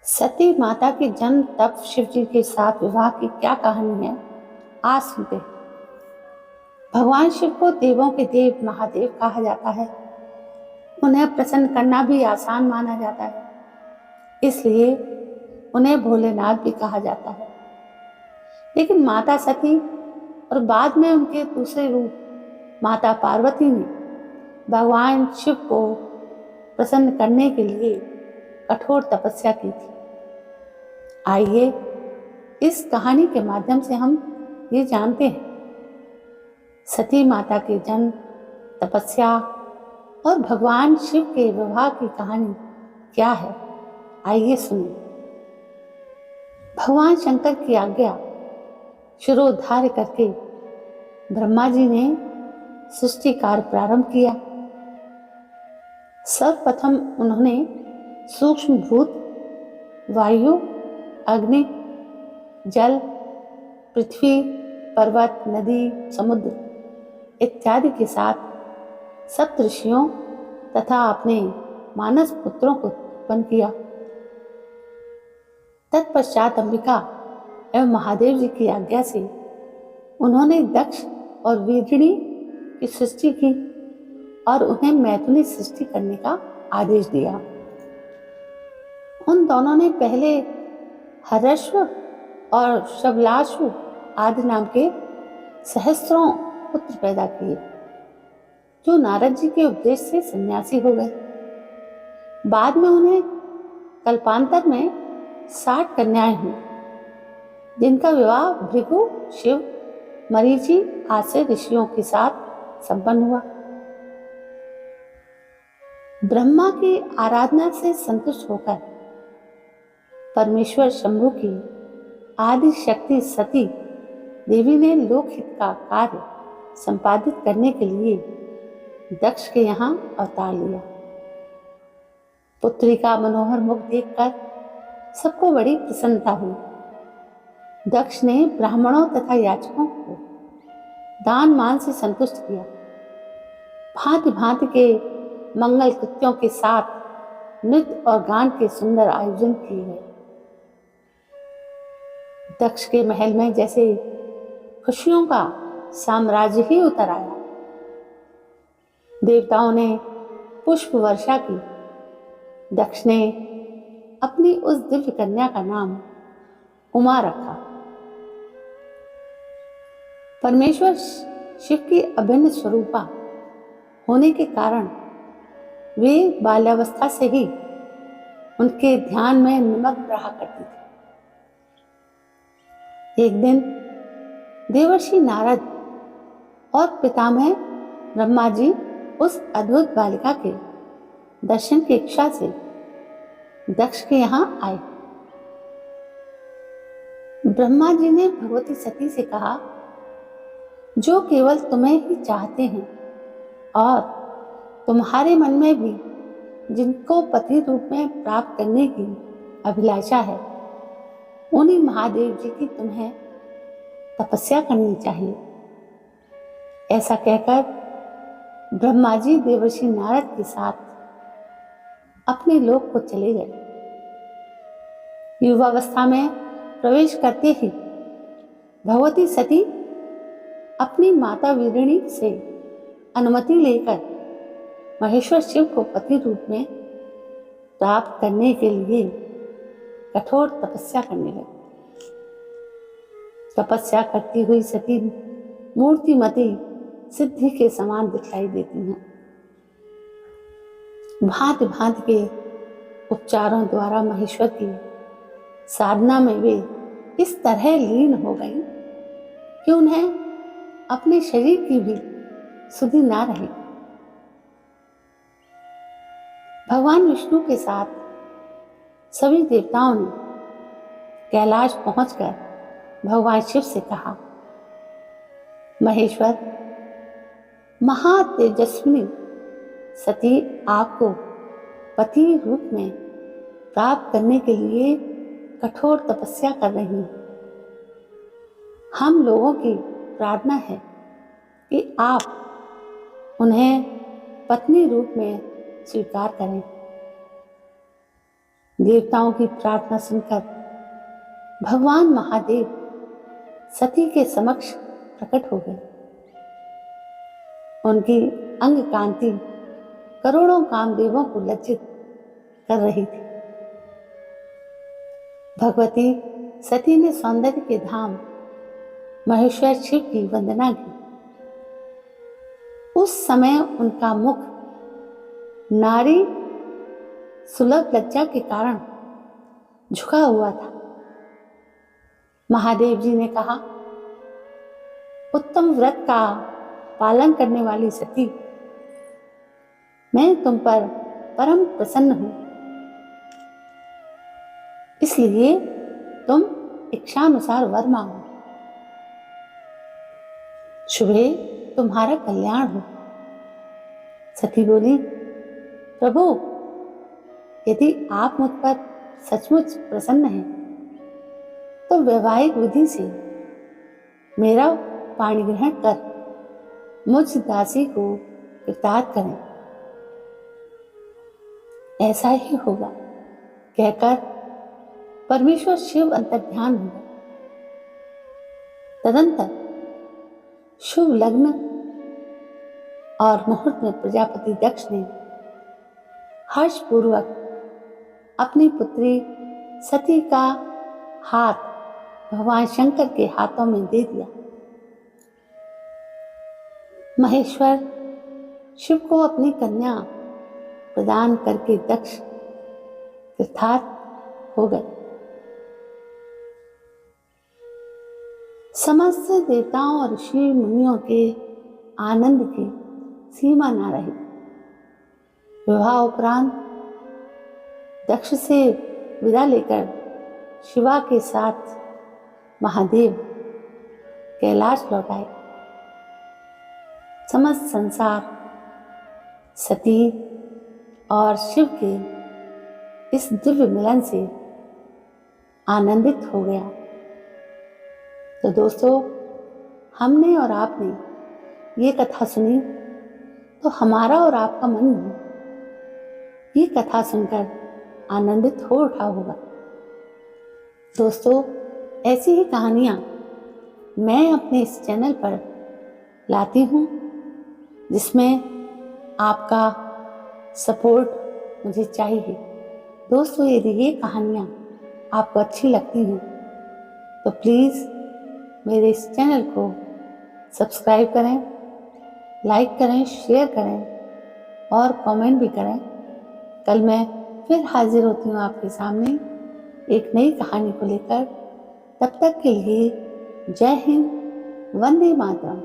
सती माता के जन्म तप शिव जी के साथ विवाह की क्या कहानी है, आज सुनते हैं। भगवान शिव को देवों के देव महादेव कहा जाता है। उन्हें प्रसन्न करना भी आसान माना जाता है, इसलिए उन्हें भोलेनाथ भी कहा जाता है। लेकिन माता सती और बाद में उनके दूसरे रूप माता पार्वती ने भगवान शिव को प्रसन्न करने के लिए कठोर तपस्या की थी। आइए इस कहानी के माध्यम से हम ये जानते हैं सती माता के जन्म, तपस्या और भगवान शिव के विवाह की कहानी क्या है। आइए सुनिए। भगवान शंकर की आज्ञा शिरोधार्य करके ब्रह्मा जी ने सृष्टि कार्य प्रारंभ किया। सर्वप्रथम उन्होंने सूक्ष्म भूत, वायु, अग्नि, जल, पृथ्वी, पर्वत, नदी, समुद्र इत्यादि के साथ सप्तऋषियों तथा अपने मानस पुत्रों को उत्पन्न किया। तत्पश्चात अंबिका एवं महादेव जी की आज्ञा से उन्होंने दक्ष और वीरणी की सृष्टि की और उन्हें मैथुनी सृष्टि करने का आदेश दिया। उन दोनों ने पहले हर्यश्व और शबलाश्व आदि नाम के सहस्त्रों पुत्र पैदा किए, जो नारद जी के उपदेश से सन्यासी हो गए। बाद में उन्हें कल्पांतर में 60 कन्याएं हुई, जिनका विवाह भृगु, शिव, मरीचि आदि ऋषियों के साथ संपन्न हुआ। ब्रह्मा की आराधना से संतुष्ट होकर परमेश्वर शंभु की आदि शक्ति सती देवी ने लोकहित का कार्य संपादित करने के लिए दक्ष के यहाँ अवतार लिया। पुत्री का मनोहर मुख देखकर सबको बड़ी प्रसन्नता हुई। दक्ष ने ब्राह्मणों तथा याचकों को दान मान से संतुष्ट किया। भांति भांति के मंगल कृत्यों के साथ नृत्य और गान के सुंदर आयोजन किए गए। दक्ष के महल में जैसे खुशियों का साम्राज्य ही उतर आया। देवताओं ने पुष्प वर्षा की। दक्ष ने अपनी उस दिव्य कन्या का नाम उमा रखा। परमेश्वर शिव की अभिन्न स्वरूपा होने के कारण वे बाल्यावस्था से ही उनके ध्यान में निमग्न रहा करती थी। एक दिन देवर्षि नारद और पितामह ब्रह्मा जी उस अद्भुत बालिका के दर्शन की इच्छा से दक्ष के यहाँ आए। ब्रह्मा जी ने भगवती सती से कहा, जो केवल तुम्हें ही चाहते हैं और तुम्हारे मन में भी जिनको पति रूप में प्राप्त करने की अभिलाषा है, उन्हीं महादेव जी की तुम्हें तपस्या करनी चाहिए। ऐसा कहकर ब्रह्मा जी देवर्षि नारद के साथ अपने लोक को चले गए। युवावस्था में प्रवेश करते ही भगवती सती अपनी माता वीरणी से अनुमति लेकर महेश्वर शिव को पति रूप में प्राप्त करने के लिए कठोर तपस्या करने लगी। तपस्या करती हुई सती मूर्तिमती सिद्धि के समान दिखाई देती हैं। भांति भांति के उपचारों द्वारा महेश्वर की साधना में वे इस तरह लीन हो गई कि उन्हें अपने शरीर की भी सुधि ना रही। भगवान विष्णु के साथ सभी देवताओं ने कैलाश पहुंचकर भगवान शिव से कहा, महेश्वर, महातेजस्विनी सती आपको पति रूप में प्राप्त करने के लिए कठोर तपस्या कर रही हैं। हम लोगों की प्रार्थना है कि आप उन्हें पत्नी रूप में स्वीकार करें। देवताओं की प्रार्थना सुनकर भगवान महादेव सती के समक्ष प्रकट हो गए। उनकी अंग कांति करोड़ों कामदेवों को लज्जित कर रही थी। भगवती सती ने सौंदर्य के धाम महेश्वर शिव की वंदना की। उस समय उनका मुख नारी सुलभ लज्जा के कारण झुका हुआ था। महादेव जी ने कहा, उत्तम व्रत का पालन करने वाली सती, मैं तुम पर परम प्रसन्न हूं, इसलिए तुम इच्छानुसार वर मांगो। शुभे तुम्हारा कल्याण हो। सती बोली, प्रभु, यदि आप मुझ पर सचमुच प्रसन्न हैं तो वैवाहिक विधि से मेरा पाणी ग्रहण कर मुझ दासी को कृतार्थ करें। ऐसा ही होगा कहकर परमेश्वर शिव अंतर्ध्यान हो गए। तदंतर शुभ लग्न और मुहूर्त में प्रजापति दक्ष ने हर्षपूर्वक अपनी पुत्री सती का हाथ भगवान शंकर के हाथों में दे दिया। महेश्वर शिव को अपनी कन्या प्रदान करके दक्ष कृतार्थ हो गए। समस्त देवताओं और ऋषि मुनियों के आनंद की सीमा न रही। विवाह उपरांत दक्ष से विदा लेकर शिवा के साथ महादेव कैलाश लौट आए। समस्त संसार सती और शिव के इस दिव्य मिलन से आनंदित हो गया। तो दोस्तों, हमने और आपने ये कथा सुनी तो हमारा और आपका मन भी ये कथा सुनकर आनंदित हो उठा होगा। दोस्तों, ऐसी ही कहानियाँ मैं अपने इस चैनल पर लाती हूँ जिसमें आपका सपोर्ट मुझे चाहिए। दोस्तों, यदि ये कहानियाँ आपको अच्छी लगती हैं तो प्लीज़ मेरे इस चैनल को सब्सक्राइब करें, लाइक करें, शेयर करें और कमेंट भी करें। कल मैं फिर हाजिर होती हूँ आपके सामने एक नई कहानी को लेकर। तब तक के लिए जय हिंद, वंदे मातरम।